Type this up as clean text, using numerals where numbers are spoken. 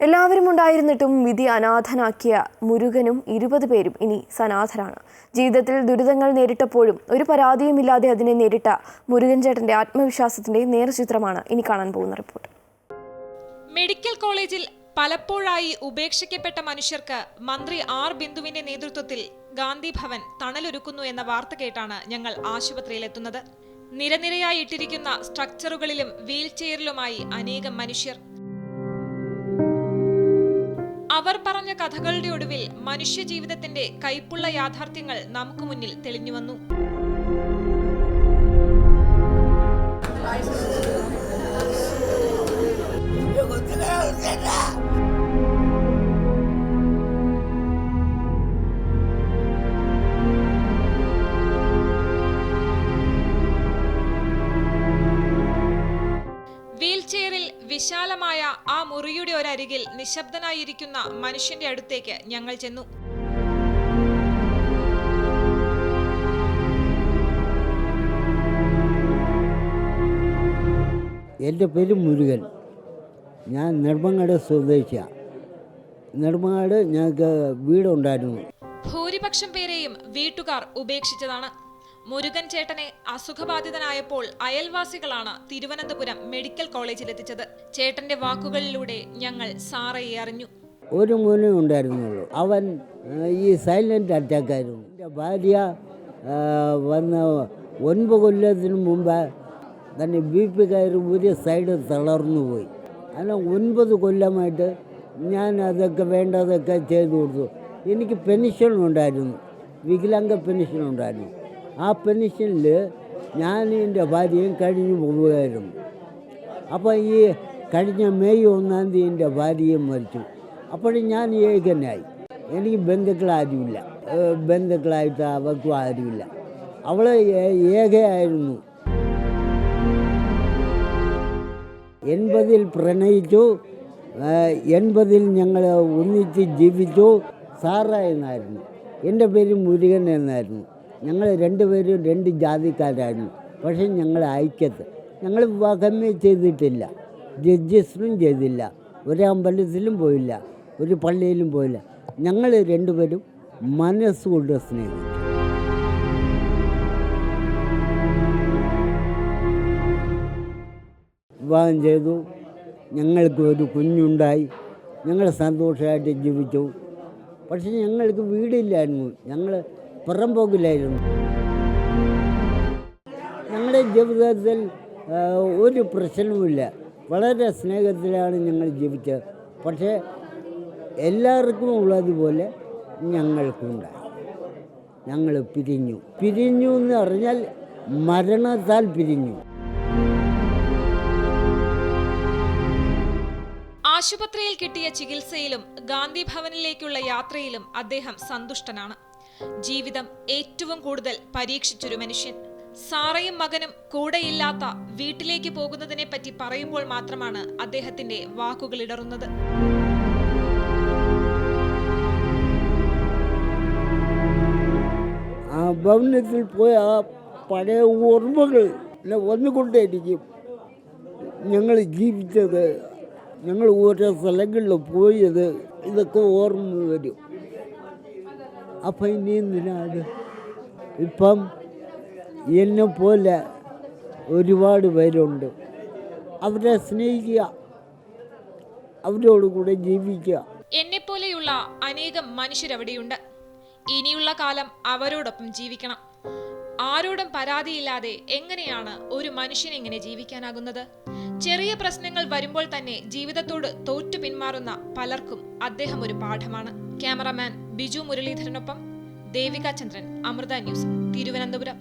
എല്ലാവരും ഉണ്ടായിരുന്നിട്ടും വിധി അനാഥനാക്കിയ മുരുകനും 20 പേരും ഇനി സനാഥരാണ്. ജീവിതത്തിൽ ദുരിതങ്ങൾ നേരിട്ടപ്പോഴും ഒരു പരാതിയുമില്ലാതെ അതിനെ നേരിട്ട മുരുകൻ ചേട്ടന്റെ ആത്മവിശ്വാസത്തിന്റെ നേർചിത്രമാണ് ഇനി കാണാൻ പോകുന്ന റിപ്പോർട്ട്. മെഡിക്കൽ കോളേജിൽ പലപ്പോഴായി ഉപേക്ഷിക്കപ്പെട്ട മനുഷ്യർക്ക് മന്ത്രി ആർ ബിന്ദുവിന്റെ നേതൃത്വത്തിൽ ഗാന്ധി ഭവൻ തണലൊരുക്കുന്നു എന്ന വാർത്ത കേട്ടാണ് ഞങ്ങൾ ആശുപത്രിയിലെത്തുന്നത്. നിരനിരയായി ഇട്ടിരിക്കുന്ന സ്ട്രക്ചറുകളിലും വീൽ ചെയറിലുമായി അനേകം മനുഷ്യർ. അവർ പറഞ്ഞ കഥകളുടെ ഒടുവിൽ മനുഷ്യ ജീവിതത്തിന്റെ കൈപ്പുള്ള യാഥാർത്ഥ്യങ്ങൾ നമുക്ക് മുന്നിൽ തെളിഞ്ഞു വന്നു. വീൽചെയറിൽ വിശാലമായ ആ മുറിയുടെ ഒരരികിൽ നിശബ്ദനായിരിക്കുന്ന മനുഷ്യന്റെ അടുത്തേക്ക് ഞങ്ങൾ ചെന്നു. എൻ്റെ പേര് മുരുകൻ. ഞാൻ നെടുമങ്ങാട് സ്വദേശിയാണ്. നെടുമങ്ങാട് ഞങ്ങൾക്ക് വീടുണ്ടായിരുന്നു. ഭൂരിപക്ഷം പേരെയും വീട്ടുകാർ ഉപേക്ഷിച്ചതാണ്. മുരുകൻ ചേട്ടനെ അസുഖബാധിതനായപ്പോൾ അയൽവാസികളാണ് തിരുവനന്തപുരം മെഡിക്കൽ കോളേജിലെത്തിച്ചത്. ചേട്ടന്റെ വാക്കുകളിലൂടെ ഞങ്ങൾ സാറയെ അറിഞ്ഞു. ഒരു മോനെ ഉണ്ടായിരുന്നുള്ളൂ. അവൻ ഈ സൈലന്റ് അറ്റാക്കായിരുന്നു. എൻ്റെ ഭാര്യ വന്ന 9 കൊല്ലത്തിന് മുമ്പ് തന്നെ BP കയറി ഒരു സൈഡ് തളർന്നു പോയി. അങ്ങനെ 9 കൊല്ലമായിട്ട് ഞാൻ അതൊക്കെ വേണ്ടതൊക്കെ ചെയ്തു കൊടുത്തു. എനിക്ക് പെൻഷൻ ഉണ്ടായിരുന്നു, വികലാംഗ പെൻഷൻ ഉണ്ടായിരുന്നു. ആ പെൻഷനിൽ ഞാൻ എൻ്റെ ഭാര്യയും കഴിഞ്ഞു പോവുകയായിരുന്നു. അപ്പോൾ ഈ കഴിഞ്ഞ മെയ് 1-ാം തീയതി എൻ്റെ ഭാര്യയും മരിച്ചു. അപ്പോഴും ഞാൻ ഏകനായി. എനിക്ക് ബന്ധുക്കളാരുമില്ല, ബന്ധുക്കളായിട്ട് അവർക്കും ആരുമില്ല. അവൾ ഏകയായിരുന്നു. 80-ൽ പ്രണയിച്ചു, 80-ൽ ഞങ്ങൾ ഒന്നിച്ച് ജീവിച്ചു. സാറ എന്നായിരുന്നു. എൻ്റെ പേര് മുരുകൻ എന്നായിരുന്നു. ഞങ്ങൾ 2 പേരും 2 ജാതിക്കാരായിരുന്നു. പക്ഷേ ഞങ്ങൾ ഐക്യത്ത്. ഞങ്ങൾ വിവാഹമേ ചെയ്തിട്ടില്ല, രജിസ്റ്ററും ചെയ്തില്ല, ഒരു അമ്പലത്തിലും പോയില്ല, ഒരു പള്ളിയിലും പോയില്ല. ഞങ്ങൾ 2 പേരും മനസ്സുകൊണ്ട് സ്നേഹിച്ചു. വിവാഹം ചെയ്തു. ഞങ്ങൾക്ക് ഒരു കുഞ്ഞുണ്ടായി. ഞങ്ങൾ സന്തോഷമായിട്ട് ജീവിച്ചു. പക്ഷേ ഞങ്ങൾക്ക് വീടില്ലായിരുന്നു. ഞങ്ങൾ പുറംപോക്കിലായിരുന്നു. ഞങ്ങളുടെ ജീവിതത്തിൽ ഒരു പ്രശ്നവുമില്ല. വളരെ സ്നേഹത്തിലാണ് ഞങ്ങൾ ജീവിച്ചത്. പക്ഷേ എല്ലാവർക്കും ഉള്ളതുപോലെ ഞങ്ങൾക്കുണ്ടായി. ഞങ്ങൾ പിരിഞ്ഞു എന്ന് പറഞ്ഞാൽ മരണത്താൽ പിരിഞ്ഞു. ആശുപത്രിയിൽ കിട്ടിയ ചികിത്സയിലും ഗാന്ധി ഭവനിലേക്കുള്ള യാത്രയിലും അദ്ദേഹം സന്തുഷ്ടനാണ്. ജീവിതം ഏറ്റവും കൂടുതൽ പരീക്ഷിച്ചൊരു മനുഷ്യൻ. സാറയും മകനും കൂടെയില്ലാത്ത വീട്ടിലേക്ക് പോകുന്നതിനെ പറ്റി പറയുമ്പോൾ മാത്രമാണ് അദ്ദേഹത്തിന്റെ വാക്കുകൾ ഇടറുന്നത്. ആ ഭവനത്തിൽ പോയ ആ പഴയ ഓർമ്മകൾ വന്നുകൊണ്ടേയിരിക്കും. ഞങ്ങൾ ജീവിച്ചത്, ഞങ്ങൾ ഓരോ സ്ഥലങ്ങളിൽ പോയത്, ഇതൊക്കെ ഓർമ്മ വരും. അപ്പം ഇനി എന്തിനാണ്? ഇപ്പം എന്നെ പോലെ ഒരുപാട് പേരുണ്ട്. അവരെ സ്നേഹിക്കുക, അവരോട് കൂടെ ജീവിക്കുക. എന്നെപ്പോലെയുള്ള അനേകം മനുഷ്യരവിടെയുണ്ട്. ഇനിയുള്ള കാലം അവരോടൊപ്പം ജീവിക്കണം. ആരോടും പരാതിയില്ലാതെ എങ്ങനെയാണ് ഒരു മനുഷ്യനെങ്ങനെ ജീവിക്കാനാകുന്നത്? ചെറിയ പ്രശ്നങ്ങൾ വരുമ്പോൾ തന്നെ ജീവിതത്തോട് തോറ്റു പിന്മാറുന്ന പലർക്കും അദ്ദേഹം ഒരു പാഠമാണ്. ക്യാമറാമാൻ ബിജു മുരളീധരനൊപ്പം ദേവിക ചന്ദ്രൻ, അമൃത ന്യൂസ്, തിരുവനന്തപുരം.